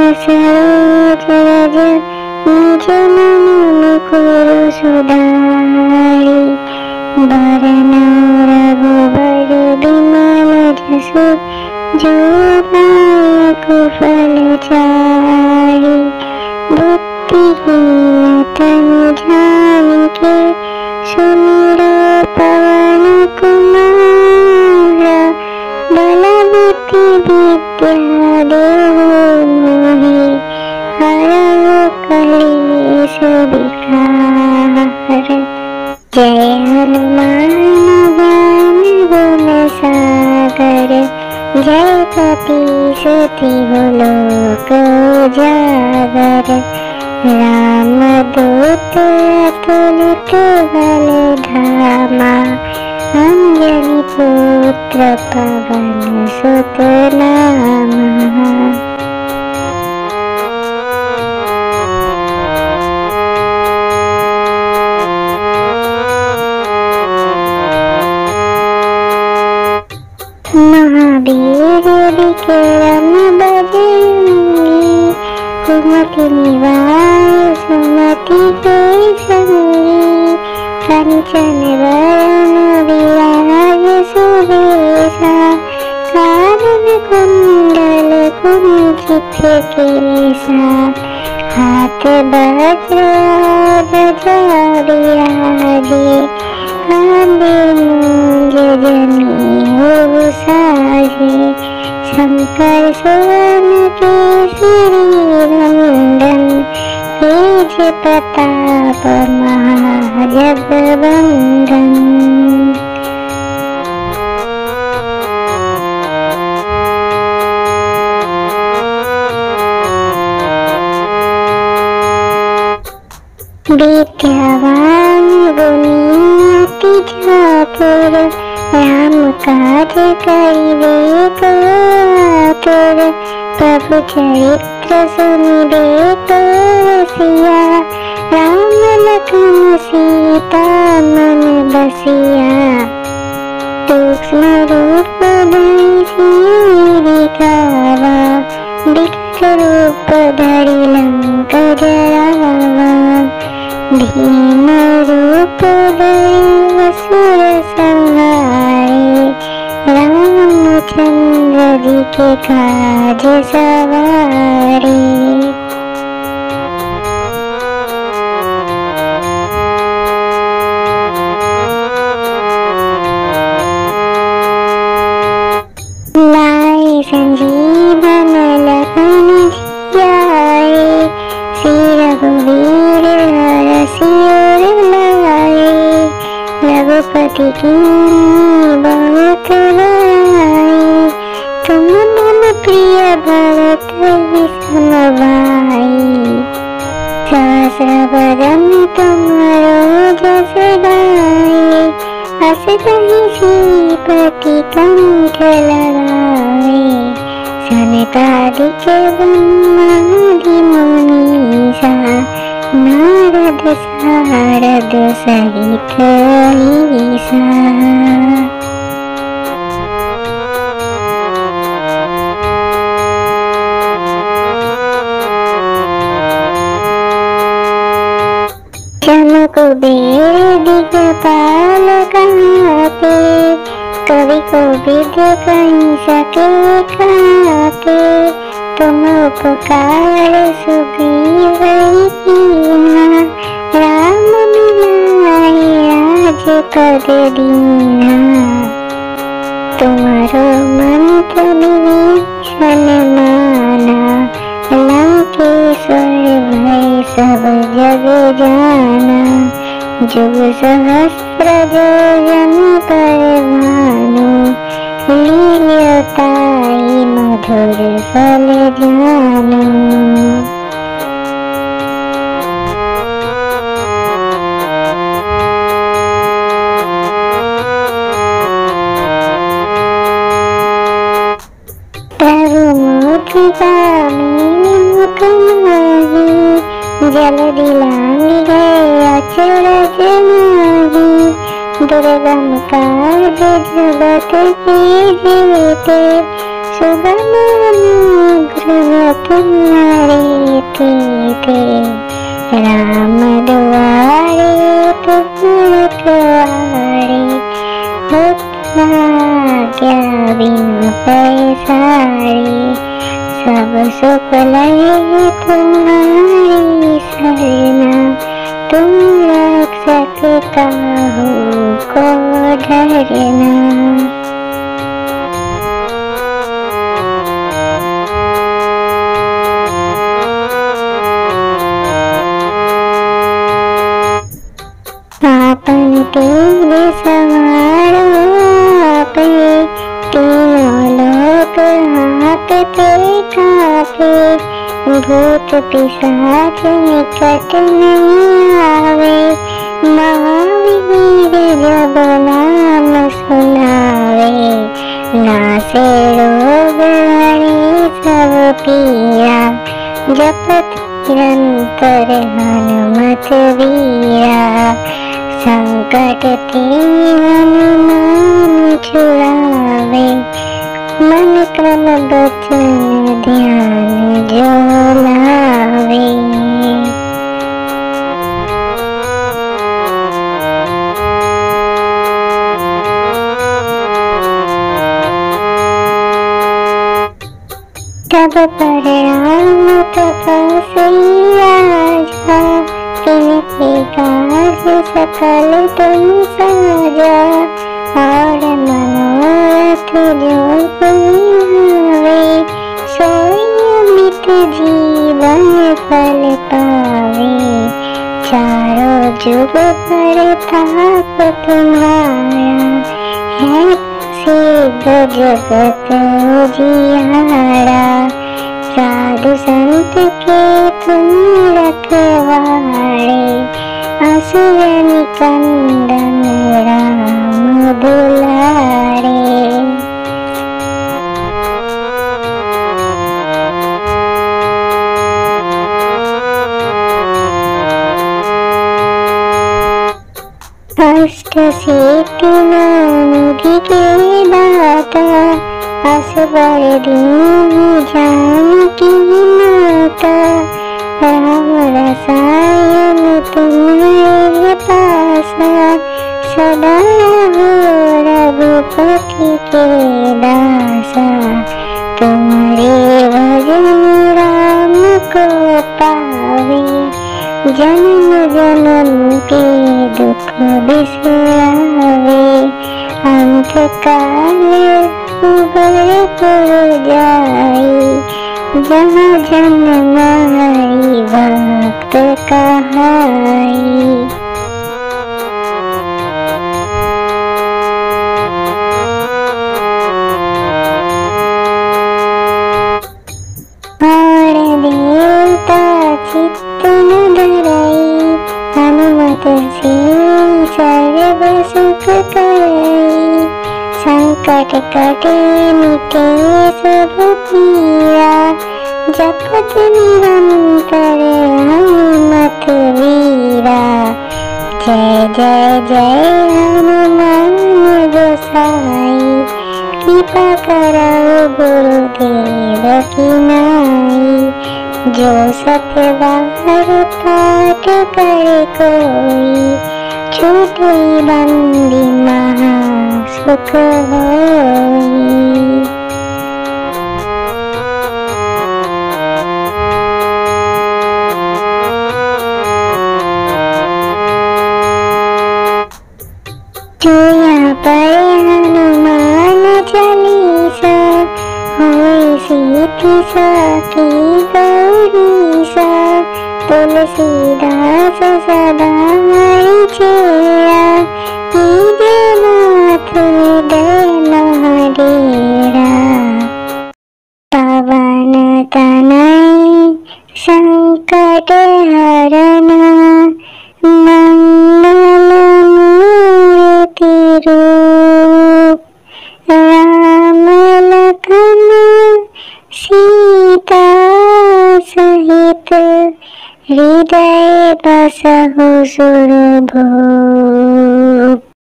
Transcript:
सरोज रज निज मन मुकुर सुधारी। बरनउँ रघुबर बिमल जसु जो दायक फलचारि। बुद्धिहीन तनु जानिके सुमिरो पवन कुमार। बल बुद्धि विद्या देहु मोहि हरहु कलेश विकार। जय हनुमान ज्ञान गुण सागर। जय कपीस तिहु लोक उजागर। रामदूत अतुलित बल धामा। अंजनी पुत्र पवन सुत नामा। महावीर विक्रम बजरंगी। कुमति निवार सुमति के संगी। कंचन वरण विराज सुबेसा। कानन कुंडल कुंचित केसा। हाथ वज्र ध्वजा विराजे। कांधे मूंज जनेऊ साजे। शंकर सुवन केसरी नंदन। तेज प्रताप महाजगवंदन। विद्यावान गुणी अति चातुर। राम काज करिबे को आतुर। प्रभु चरित्र सुनिबे को रसिया। राम लखन सीता मन बसिया। सूक्ष्म रूप धरि सियहि दिखावा। विकट रूप धरि लंक जरावा। भीम रूप धरि असुर संहारे। रामचंद्र जी के काज सवारे। लाए संजीवन लखन जियाए। श्री रघुवीर हर सिर लाए। रघुपति कीन्ही बहुत बड़ाई। तुम मम प्रिय भरत ही सम भाई। सहस्र बदन तुम्हारो जस गाए। अस कहि श्रीपति कंठ लगाए। सनकादिक ब्रह्मादि मुनीसा। नारद सारद सहित ईसा। कुबेर दिगपाल कहते। कवि कोविद कहि सके कहते। तुम उपकार सुग्रीव कीन्हा। राम मिलाए राज पद दीन्हा। तुम्हारो मंत्र विभीषण माना। लंकेश्वर भय सब जग जाना। जुग सहस्र योजन पर भानु। लील्योताई मधुर फल जानु। प्रभु मुद्रिका मुख माही। जल्दी लांघि गए अचरज माही। दुर्गम काज जगत के जेते। सुगम पुत्र तुम्हारे थे, राम दुआरे तुम रखवारे, उतना क्या बिन पैसारे, सब सुख लगे तुम्हारी सरना, तुम रक्षक काहू को डरना। आपन तेरे सवारो आपे, तीनों लोग हाँकते कांपे, भूत पिशाच निकट नहीं आवे, महावीर जब नाम सुनावे, नासे रोग हरे सब पीरा, जपत निरंतर हनुमत वीरा, संकट ते हनुमान छुड़ावे, मन क्रम बचन ध्यान जो लावे। तब परराम तपस्या जा, तिनके काज सकल तुम साजा, और मनोरथ जो पुरावे, सोई अमित जीवन फल पावे, चारों जुग परताप तुम्हारा, है सिद्ध जगत उजियारा, साधु संत के तुम रखवारे, असुर निकंदन राम दुलारे। अष्ट सिद्धि निधि के दाता, असबर दीन जानकी माता, राम रसायन तुम्हारे पासा, सदा हो रघुपति के दासा, तुम्हारे भजन राम को पावे, जन्म जन्म के दुख बिसरावे, अंत काल उबरपुर जाई, जहाँ जन्म हरि भक्त कहाई। और देवता चित्त न धरई, हनुमत से सर्व सुख करई, संकट कटे मिटे सब पीरा, जपत निरंतर हनुमत वीरा, जय जय जय हनुमान गोसाई, कृपा करौ गुरुदेव की नाई, जो सत्य बार पाठ करे कोई, छूटे बंदी महा सुख होई। जो यहाँ पर हनुमान चालीसा, होई सीति सखी गौरीसा, तुलसीदास सदा हरि चेरा, कीजे नाथ हृदय महाडेरा, पवन तनय संकट हरना, मंगल मूर्ति रूप, राम लखन सीता सहित, हृदय बसहु सुरभूप।